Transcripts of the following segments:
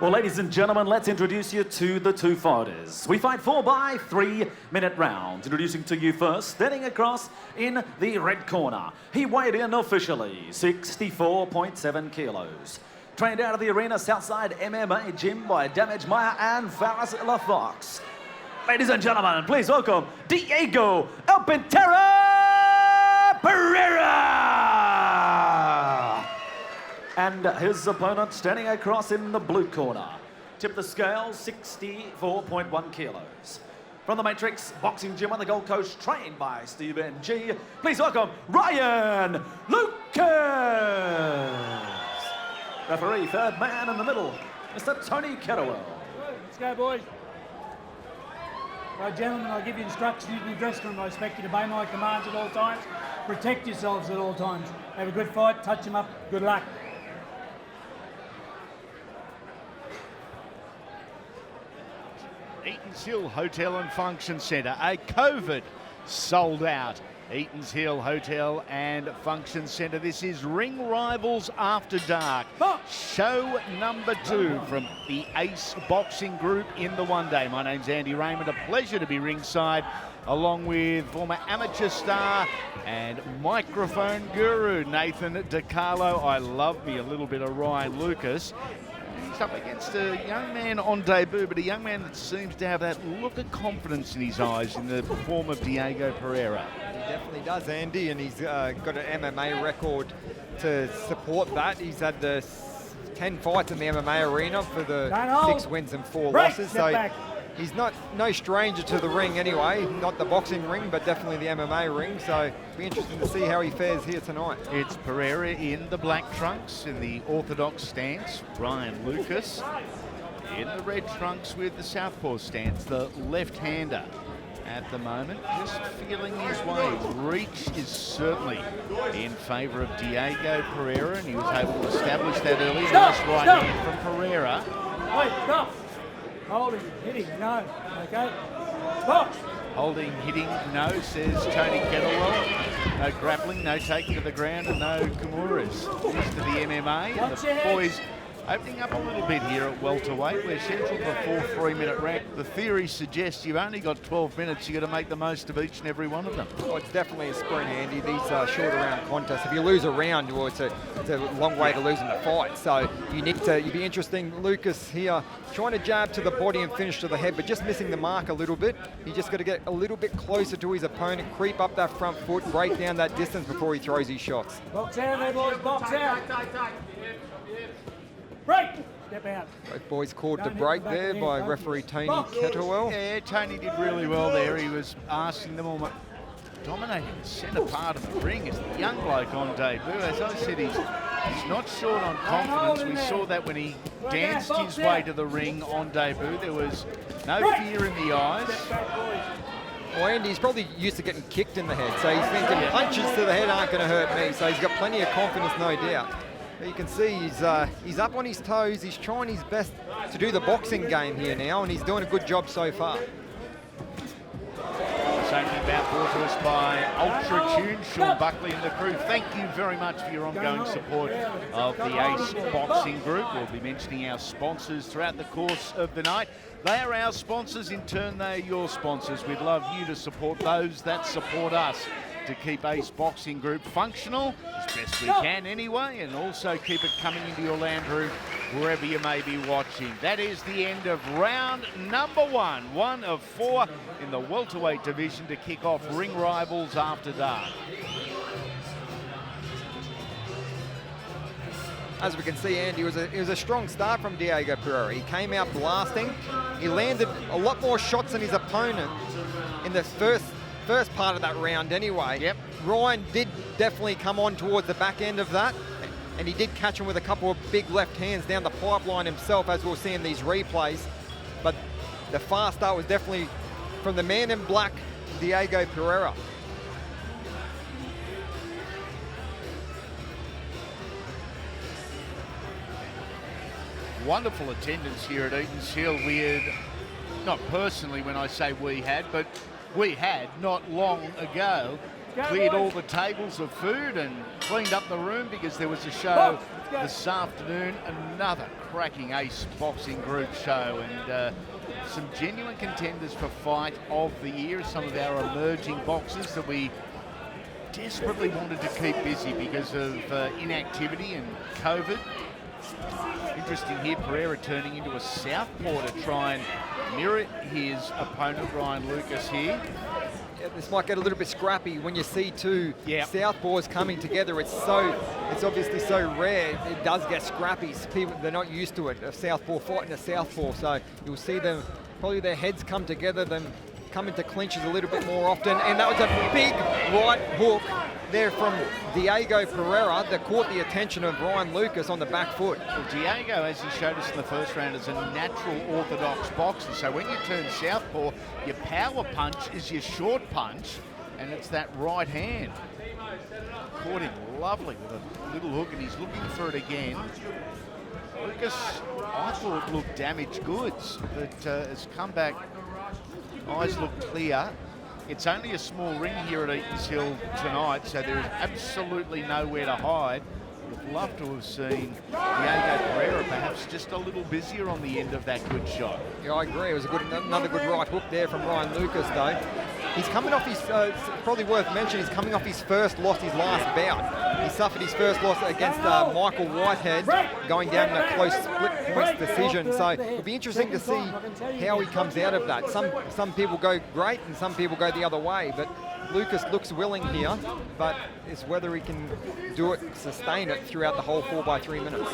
Well, ladies and gentlemen, let's introduce you to the two fighters. We fight 4 by 3-minute rounds. Introducing to you first, standing across in the red corner. He weighed in officially 64.7 kilos. Trained out of the Arena Southside MMA gym by Damage Maya and Faris LaFox. Ladies and gentlemen, please welcome Diego Pereira! And his opponent standing across in the blue corner. Tip the scale, 64.1 kilos. From the Matrix Boxing Gym on the Gold Coast, trained by Stephen G. Please welcome Ryan Lucas. Referee, third man in the middle, Mr. Tony Kettlewell. Let's go, boys. Right, gentlemen, I'll give you instructions in the dressing room. I expect you to obey my commands at all times. Protect yourselves at all times. Have a good fight, touch them up, good luck. Eaton's Hill Hotel and Function Centre, a COVID sold out Eaton's Hill Hotel and Function Centre. This is Ring Rivals After Dark, show number 2 from the Ace Boxing Group in the one day. My name's Andy Raymond, a pleasure to be ringside along with former amateur star and microphone guru Nathan DiCarlo. I love me a little bit of Ryan Lucas. He's up against a young man on debut, but a young man that seems to have that look of confidence in his eyes in the form of Diego Pereira. He definitely does, Andy, and he's got an MMA record to support that. He's had the 10 fights in the MMA arena for the 6 wins and 4 losses. So he's no stranger to the ring anyway, not the boxing ring, but definitely the MMA ring. So it'll be interesting to see how he fares here tonight. It's Pereira in the black trunks in the orthodox stance. Ryan Lucas in the red trunks with the southpaw stance, the left-hander at the moment. Just feeling his way. Reach is certainly in favour of Diego Pereira, and he was able to establish that early. Nice right hand from Pereira. Wait, stop. Holding, hitting, no. Okay. Box. Holding, hitting, no, says Tony Kettlewell. No grappling, no taking to the ground, and no Kimuras. Used to the MMA. And the boys opening up a little bit here at welterweight. We're scheduled for 4 3-minute rounds. The theory suggests you've only got 12 minutes. You've got to make the most of each and every one of them. Oh, it's definitely a sprint, Andy. These are shorter round contests. If you lose a round, well, it's a long way to losing the fight. So you'd be interesting. Lucas here trying to jab to the body and finish to the head, but just missing the mark a little bit. You just got to get a little bit closer to his opponent, creep up that front foot, break down that distance before he throws his shots. Box out there, boys. Box out. Break! Step out. Both boys called to break there by referee Tony Kettlewell. Yeah, Tony did really well there. He was asking them all, dominating the centre part of the ring as the young bloke on debut. As I said, he's not short on confidence. We saw that when he danced his way to the ring on debut. There was no fear in the eyes. Well, Andy's probably used to getting kicked in the head, so he's thinking punches to the head aren't going to hurt me. So he's got plenty of confidence, no doubt. You can see he's up on his toes. He's trying his best to do the boxing game here now, and he's doing a good job so far. This opening bout brought to us by Ultra Tune, Sean Buckley and the crew. Thank you very much for your ongoing support of the Ace Boxing Group. We'll be mentioning our sponsors throughout the course of the night. They are our sponsors, in turn they are your sponsors. We'd love you to support those that support us, to keep Ace Boxing Group functional as best we can anyway, and also keep it coming into your land room wherever you may be watching. That is the end of round number 1, 1 of 4 in the welterweight division to kick off Ring Rivals After Dark. As we can see, Andy, it was a strong start from Diego Pereira. He came out blasting. He landed a lot more shots than his opponent in the first part of that round anyway. Yep. Ryan did definitely come on towards the back end of that, and he did catch him with a couple of big left hands down the pipeline himself, as we'll see in these replays. But the fast start was definitely from the man in black, Diego Pereira. Wonderful attendance here at Eaton's Hill. We had, not personally when I say we had, but we had not long ago cleared all the tables of food and cleaned up the room because there was a show this afternoon, another cracking ace boxing group show, and some genuine contenders for fight of the year, some of our emerging boxers that we desperately wanted to keep busy because of inactivity and COVID. Interesting here, Pereira turning into a southpaw to try and mirror his opponent, Ryan Lucas here. Yeah, this might get a little bit scrappy when you see two southpaws coming together. It's obviously so rare. It does get scrappy. People, they're not used to it. A southpaw fighting a southpaw, so you'll see them probably their heads come together, then come into clinches a little bit more often. And that was a big right hook there from Diego Pereira that caught the attention of Ryan Lucas on the back foot. Well, Diego, as he showed us in the first round, is a natural orthodox boxer. So when you turn southpaw, your power punch is your short punch, and it's that right hand. Caught him lovely with a little hook, and he's looking for it again. Lucas, I thought looked damaged goods, but has come back. Eyes look clear. It's only a small ring here at Eaton's Hill tonight, so there is absolutely nowhere to hide. Would love to have seen Diego Pereira perhaps just a little busier on the end of that good shot. Yeah, I agree. It was another good right hook there from Ryan Lucas, though. He's coming off his, probably worth mentioning, he's coming off his first loss, his last bout. He suffered his first loss against Michael Whitehead, going down in a close split points decision. So it'll be interesting to see how he comes out of that. Some people go great and some people go the other way, but Lucas looks willing here, but it's whether he can do it, sustain it throughout the whole 4x3 minutes.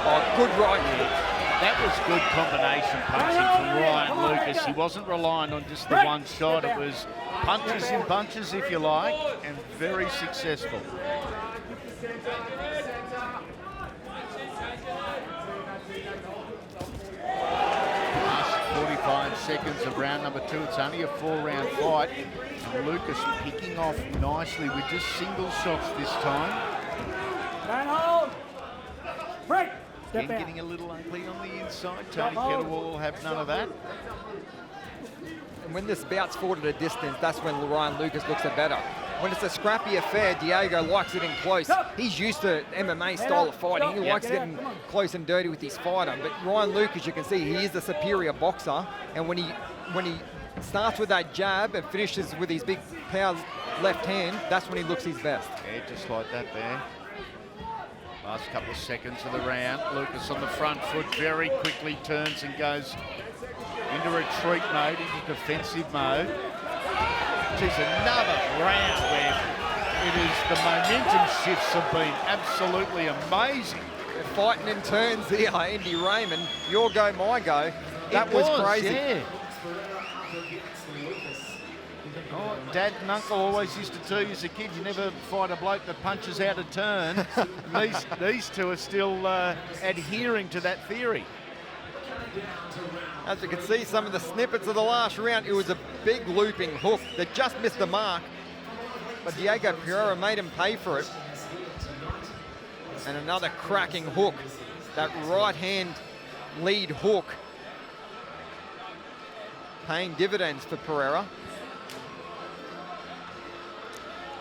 Oh, good right. That was good combination punching from Ryan Lucas. He wasn't relying on just the one shot. It was punches in bunches, if you like, and very successful. Last 45 seconds of round number 2. It's only a 4-round fight. And Lucas picking off nicely with just single shots this time. Don't hold. Break. Again, getting a little ugly on the inside. Tony Kettlewell will have none of that. And when this bout's fought at a distance, that's when Ryan Lucas looks a better. When it's a scrappy affair, Diego likes it in close. He's used to MMA style of fighting. He likes getting close and dirty with his fighter. But Ryan Lucas, you can see, he is the superior boxer. And when he starts with that jab and finishes with his big power left hand, that's when he looks his best. Yeah, just like that there. Last couple of seconds of the round. Lucas on the front foot very quickly turns and goes into retreat mode, into defensive mode. Geez, another round where it is the momentum shifts have been absolutely amazing. They're fighting in turns here, Andy Raymond. Your go, my go. That was crazy. Yeah. Oh, Dad and Uncle always used to tell you as a kid, you never fight a bloke that punches out of turn. these two are still adhering to that theory. As you can see, some of the snippets of the last round, it was a big looping hook that just missed the mark. But Diego Pereira made him pay for it. And another cracking hook. That right hand lead hook paying dividends for Pereira.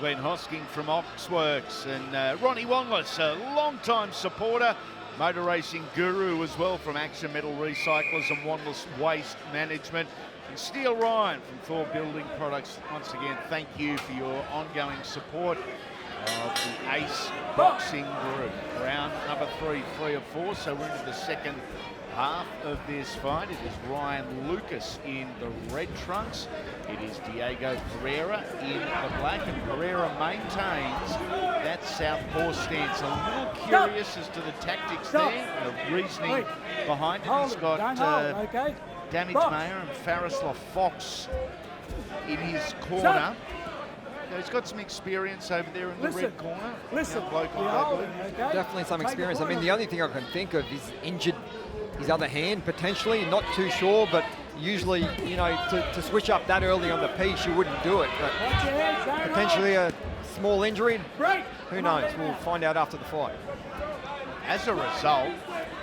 Glenn Hosking from Oxworks and Ronnie Wanless, a long-time supporter, motor racing guru as well from Action Metal Recyclers and Wanless Waste Management. And Steele Ryan from Thor Building Products. Once again, thank you for your ongoing support of the Ace Boxing Group. Round number 3 of 4, so we're into the second half of this fight. It is Ryan Lucas in the red trunks. It is Diego Pereira in the black, and Pereira maintains that southpaw stance. A little curious as to the tactics there, and the reasoning behind it. He's got Damage Mayer and Farislav Fox in his corner. So he's got some experience over there in the red corner. Definitely some experience. I mean, the only thing I can think of is injured his other hand, potentially. Not too sure, but usually, you know, to switch up that early on the piece, you wouldn't do it. But potentially a small injury. Who knows? We'll find out after the fight. As a result,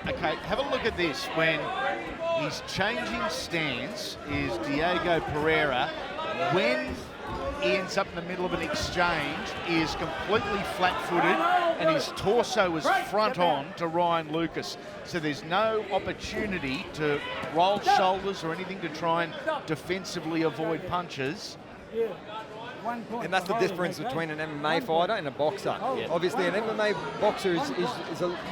okay, have a look at this. When he's changing stance is Diego Pereira. When he ends up in the middle of an exchange. He is completely flat-footed, and his torso is front on to Ryan Lucas. So there's no opportunity to roll shoulders or anything to try and defensively avoid punches. And that's the difference between an MMA fighter and a boxer. Obviously, an MMA boxer is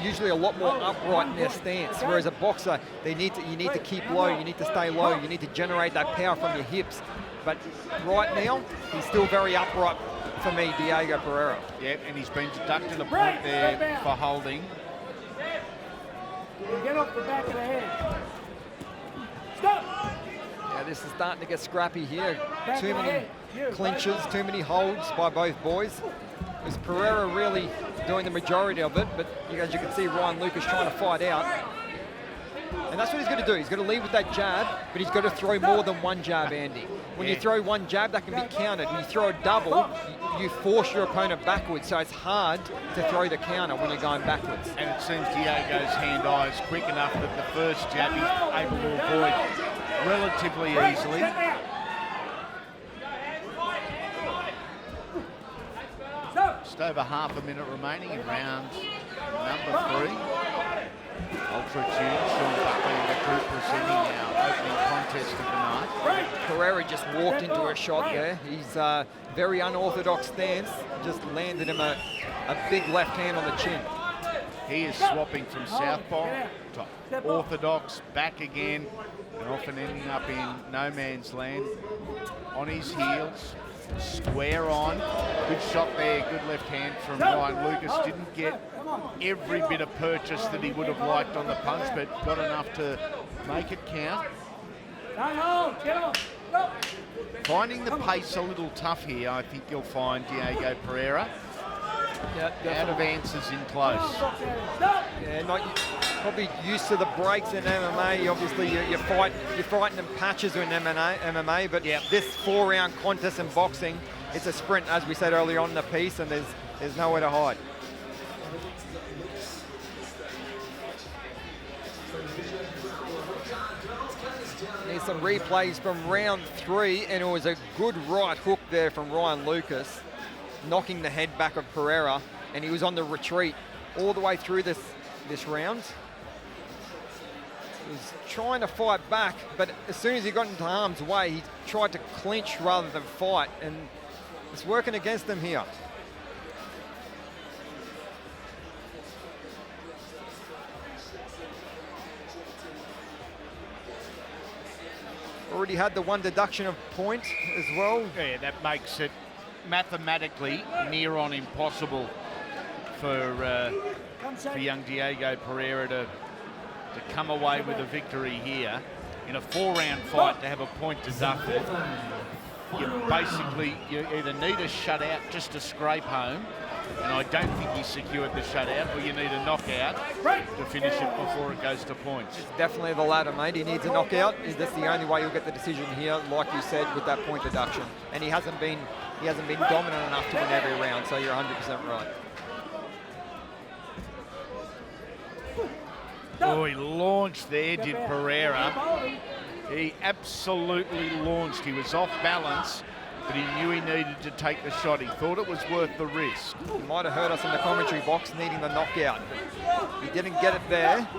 usually a lot more upright in their stance, whereas a boxer, you need to keep low, you need to stay low, you need to generate that power from your hips. But right now, he's still very upright for me, Diego Pereira. Yep, and he's been deducted a point there for holding. Get off the back of the head. Stop! Yeah, this is starting to get scrappy here. Too many clinches, too many holds by both boys. Is Pereira really doing the majority of it, but as you can see, Ryan Lucas trying to fight out. And that's what he's going to do. He's going to lead with that jab, but he's got to throw more than one jab, Andy. When you throw one jab, that can be countered. When you throw a double, you force your opponent backwards, so it's hard to throw the counter when you're going backwards. And it seems Diego's hand-eye is quick enough that the first jab he's able to avoid relatively easily. Just over half a minute remaining in round number 3. Ultra Tune, Sean Buckley in the group presenting our opening contest of the night. Pereira just walked into a shot there. He's very unorthodox stance, just landed him a big left hand on the chin. He is swapping from southpaw to orthodox, back again, and often ending up in no man's land. On his heels, square on. Good shot there, good left hand from Ryan Lucas. Didn't get every bit of purchase that he would have liked on the punch, but got enough to make it count. Finding the pace a little tough here, I think you'll find Diego Pereira. Out of answers in close. Yeah, probably used to the breaks in MMA. Obviously, you're fighting in patches in MMA, but this 4-round contest in boxing, it's a sprint, as we said earlier on in the piece, and there's nowhere to hide. There's some replays from round 3, and it was a good right hook there from Ryan Lucas, knocking the head back of Pereira, and he was on the retreat all the way through this round. He was trying to fight back, but as soon as he got into harm's way, he tried to clinch rather than fight, and it's working against him here. Already had the one deduction of point as well. Yeah, that makes it mathematically near on impossible for young Diego Pereira to come away with a victory here. In a 4-round fight, to have a point deducted, you either need a shutout just to scrape home, and I don't think he secured the shutout, or you need a knockout to finish it before it goes to points. It's definitely the latter, mate. He needs a knockout. That's the only way you'll get the decision here, like you said, with that point deduction. And he hasn't been dominant enough to win every round, so you're 100% right. Oh, he launched there, did Pereira. He absolutely launched. He was off balance, but he knew he needed to take the shot. He thought it was worth the risk. He might have heard us in the commentary box needing the knockout. He didn't get it there.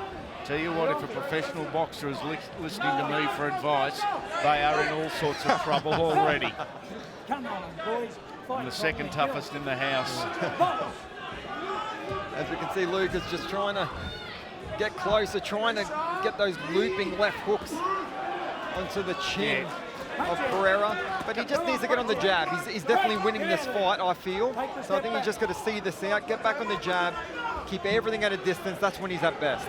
Tell you what, if a professional boxer is listening to me for advice, they are in all sorts of trouble already. Come on, boys. I'm the second toughest in the house. As we can see, Lucas just trying to get closer, trying to get those looping left hooks onto the chin of Pereira, but he just needs to get on the jab. He's definitely winning this fight, I feel. So I think he's just got to see this out, get back on the jab, keep everything at a distance. That's when he's at best.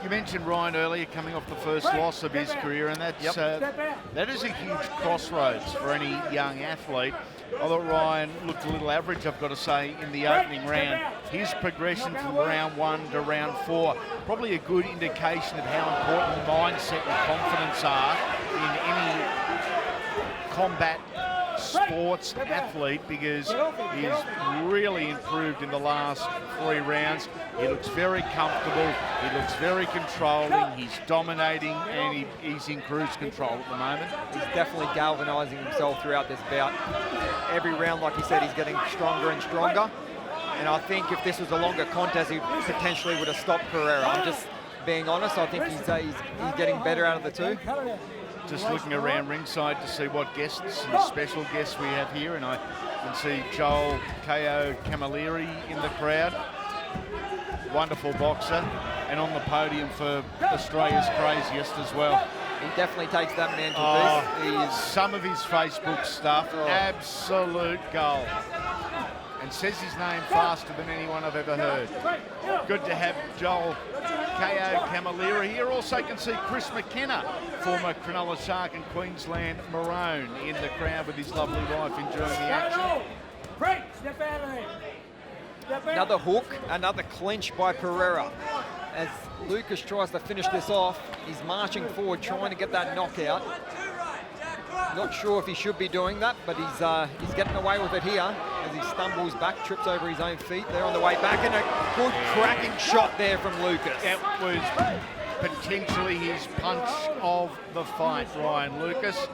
You mentioned Ryan earlier, coming off the first loss of his career, and that's that is a huge crossroads for any young athlete. I thought Ryan looked a little average, I've got to say, in the opening round. His progression from round 1 to round 4, probably a good indication of how important mindset and confidence are in any combat sports athlete because he's really improved in the last 3 rounds. He looks very comfortable, he looks very controlling, he's dominating, and he's in cruise control at the moment. He's definitely galvanising himself throughout this bout. Every round, like he said, he's getting stronger and stronger. And I think if this was a longer contest, he potentially would have stopped Pereira. I'm just being honest. I think he's getting better out of the two. Just looking around ringside to see what guests and special guests we have here, and I can see Joel KO Camilleri in the crowd. Wonderful boxer, and on the podium for Australia's craziest as well. He definitely takes that mental beast. Some of his Facebook stuff, absolute gold. And says his name faster than anyone I've ever heard. Good to have Joel KO Camilleri here. Also can see Chris McKenna, former Cronulla Shark and Queensland Maroon, in the crowd with his lovely wife enjoying the action. Step out of there. Another hook, another clinch by Pereira. As Lucas tries to finish this off, he's marching forward, trying to get that knockout. Not sure if he should be doing that, but he's getting away with it here as he stumbles back, trips over his own feet. They're on the way back, and a good cracking shot there from Lucas. That was potentially his punch of the fight, Ryan Lucas.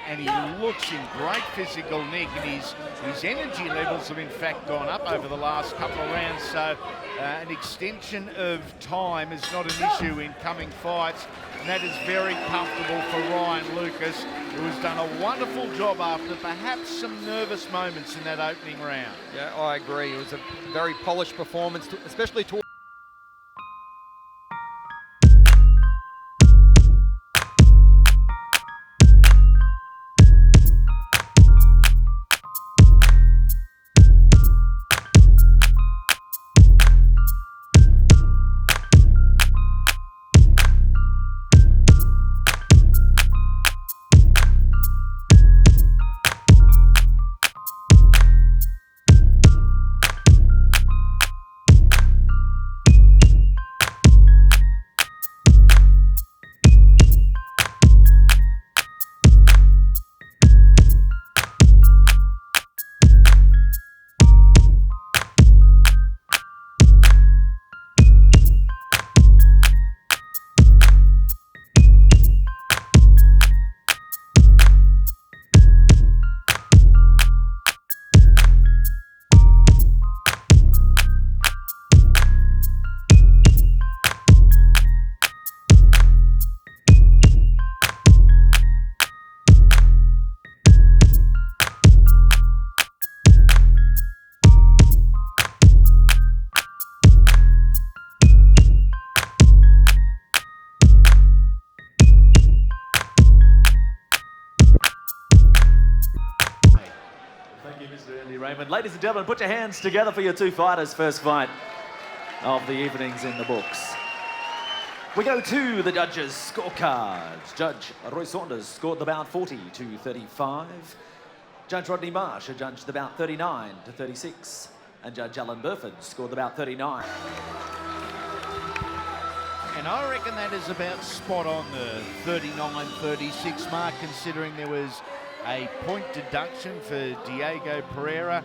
And he looks in great physical nick, and his energy levels have in fact gone up over the last couple of rounds, so an extension of time is not an issue in coming fights, and that is very comfortable for Ryan Lucas, who has done a wonderful job after perhaps some nervous moments in that opening round. Yeah, I agree. It was a very polished performance, especially towards Raymond. Ladies and gentlemen, put your hands together for your two fighters' first fight of the evening's in the books. We go to the judges' scorecards. Judge Roy Saunders scored the bout 40-35. Judge Rodney Marsh adjudged the bout 39-36. And Judge Alan Burford scored the bout 39. And I reckon that is about spot on the 39-36 mark, considering there was a point deduction for Diego Pereira.